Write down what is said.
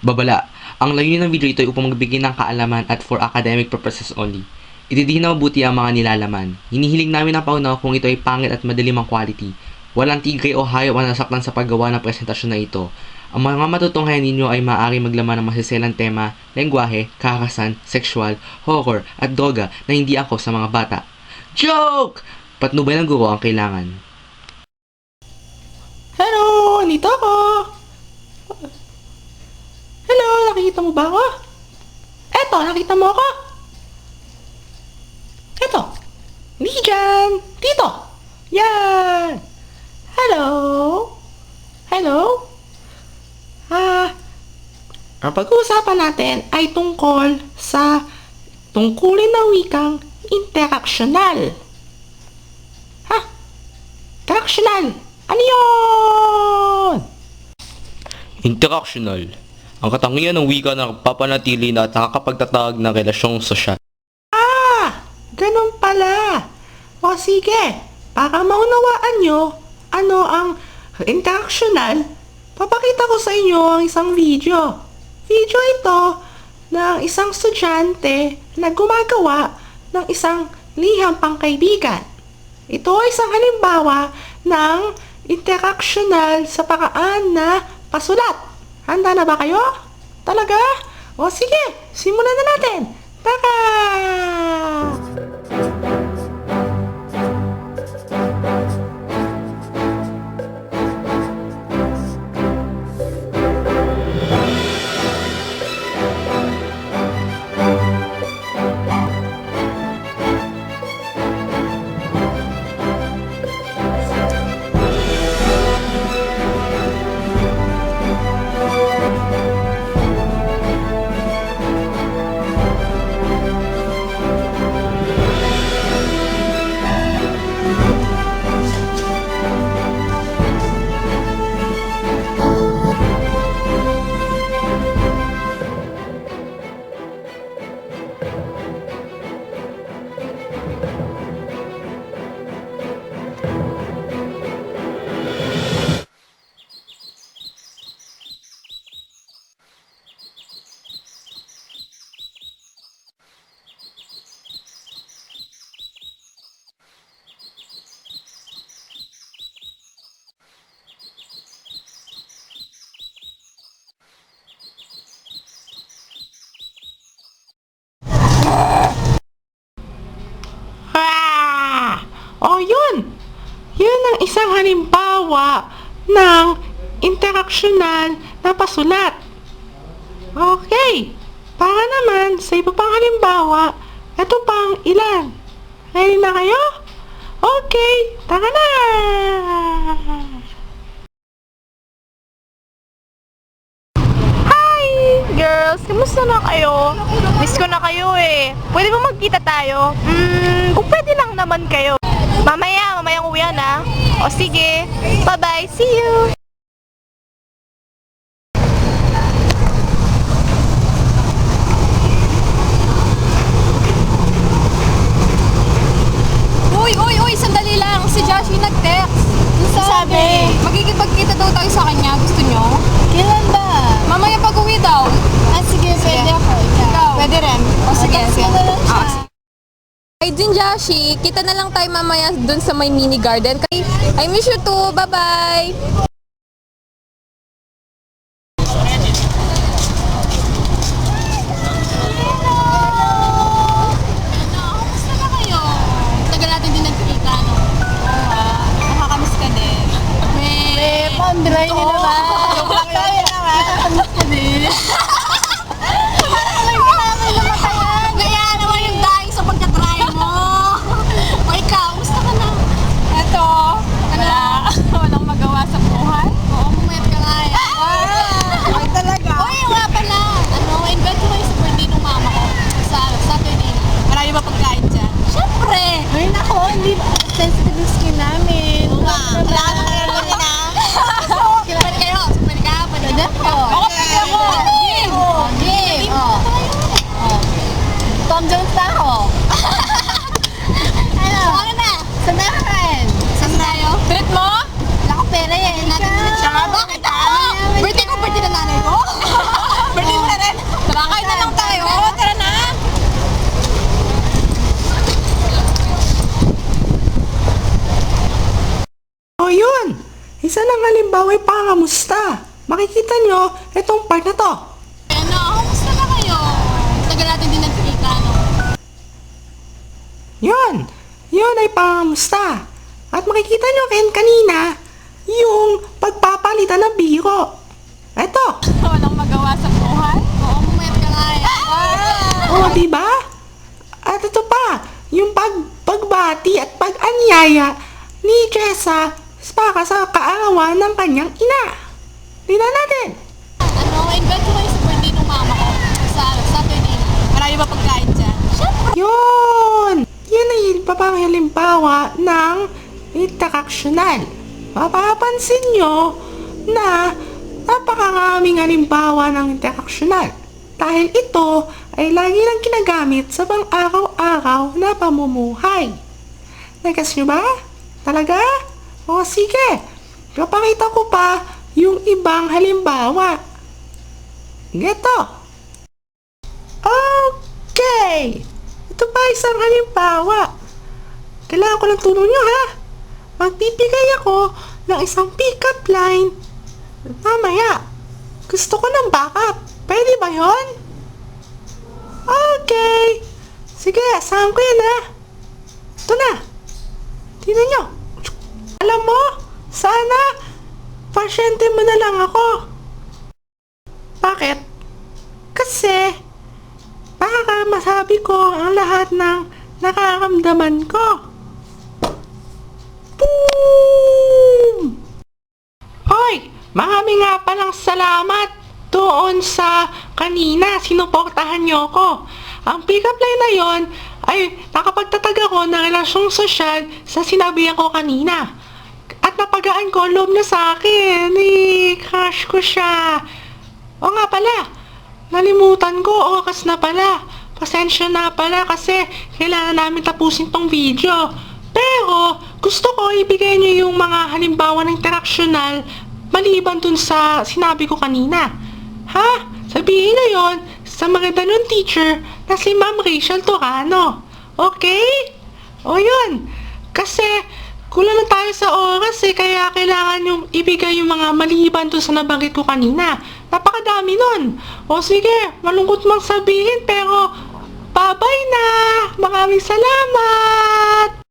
Babala, ang layunin ng video ito ay upang magbigay ng kaalaman at for academic purposes only. Itidihin na mabuti ang mga nilalaman. Hinihiling namin ang paunawa kung ito ay pangit at madilim ang quality. Walang tigre o hayop ang nasaktan sa paggawa ng presentasyon na ito. Ang mga matutunghayan ninyo ay maaari maglaman ng masiselang tema, lengguwahe, karahasan, sexual, horror, at droga na hindi ako sa mga bata. Joke! Patnubay ng guro ang kailangan. Hello! Nandito ako! Hello! Nakikita mo ba ako? Eto! Nakita mo ako? Eto! Hindi dyan! Dito! Yan! Hello! Hello? Ang pag-uusapan natin ay tungkol sa tungkulin ng wikang interaksyonal. Interaksyonal! Ano yun? Interactional. Ang katangian ng wika na nagpapanatili na at nakakapagtatag ng relasyong sosyal. Ganun pala. O sige, para maunawaan nyo ano ang interactional, papakita ko sa inyo ang isang video. Video ito ng isang estudyante na gumagawa ng isang liham pangkaibigan. Ito ay isang halimbawa ng interactional sa paraan na pasulat. Handa na ba kayo? Talaga? O sige, simulan na natin. Tara! O yun! Yun ang isang halimbawa ng interaksyonal na pasulat. Okay, para naman sa iba pang halimbawa, ito pang ilan. Ready na kayo? Okay, tara na! Hi! Girls, kamusta na kayo? Miss ko na kayo eh. Pwede ba magkita tayo? Kung pwede lang naman kayo. Mamayang uwian na. O sige, bye-bye, see you! Uy, sandali lang. Si Josh yung nag-text. Sabi, magkikipagkita daw tayo sa kanya. Gusto nyo? Kailan ba? Mamaya pag-uwi daw. Sige, pwede ako. Ikaw. Pwede rin. O sige. Ay din, Joshi. Kita na lang tayo mamaya dun sa may mini garden. I miss you too. Bye-bye. Pambiray niyo naman. Pambiray naman. Kamusta ka din? Kaya naman yung daing sa pagkatry mo. O ikaw, kamusta ka na? Eto. Walang magawa sa buhay. Oo, bumayat ka nga eh. Ay talaga. Uy, nga pala. Invite ko kayo sa birthday ng mama ko. Sa Saturday. Marami ba pagkain dyan? Siyempre. Ay nako, hindi sensitive yung skin namin. Oo nga. Wala ka na kayo na. Kayo. O yun, isa lang halimbawa ay pangamusta. Makikita nyo itong part na to. Ano, kamusta na kayo? Tagal natin din nagkikita, no? Yun ay pangamusta. At makikita nyo kanina, yung pagpapalitan ng biro. Eto. Walang magawa sa buhay? Oo, bumayat ka nga eh. O, diba? At ito pa, yung pagbati at pag-anyaya ni Jessa para sa kaarawan ng kanyang ina. Tingnan natin. Ano, invite ko kayo sa birthday ng mama ko. Sa Saturday. Marami ba pagkain dyan? Siyempre. Yun ay halimbawa ng interaksiyonal. Mapapansin nyo na napakaraming halimbawa ng interaksiyonal. Dahil ito ay lagi lang ginagamit sa pang-araw-araw na pamumuhay. Nagas nyo ba? Talaga? O sige, papakita ko pa yung ibang halimbawa. Geto. Okay. Ito pa isang halimbawa. Kailangan ko lang tulong nyo ha. Magbibigay ako ng isang pick-up line. Mamaya, gusto ko ng backup. Pwede ba yon? Okay. Sige, asahan ko yan ha. Ito na. Tingnan nyo. Alam mo, sana pasyente mo na lang ako. Bakit? Kasi baka masabi ko ang lahat ng nakaramdaman ko. Boom! Hoy! Marami nga palang salamat doon sa kanina. Sinuportahan niyo ko. Ang pick-up line na yon ay nakapagtatag ako ng relasyong sosyal sa sinabihan ko kanina. At napagaan ko ang loob niya sa akin. Crush ko siya. O nga pala, nalimutan ko, oras na pala. Pasensya na pala kasi kailangan namin tapusin tong video. Pero gusto ko ibigay niyo yung mga halimbawa ng interaksyonal maliban dun sa sinabi ko kanina. Ha? Sabihin niyo yon sa mga ganun teacher na si Ma'am Rachel Torano. Okay? O yun. Kasi kulang na tayo sa oras kaya kailangan yung ibigay yung mga maliban dun sa nabanggit ko kanina. Napakadami nun. O sige, malungkot mang sabihin pero bye-bye na. Maraming salamat.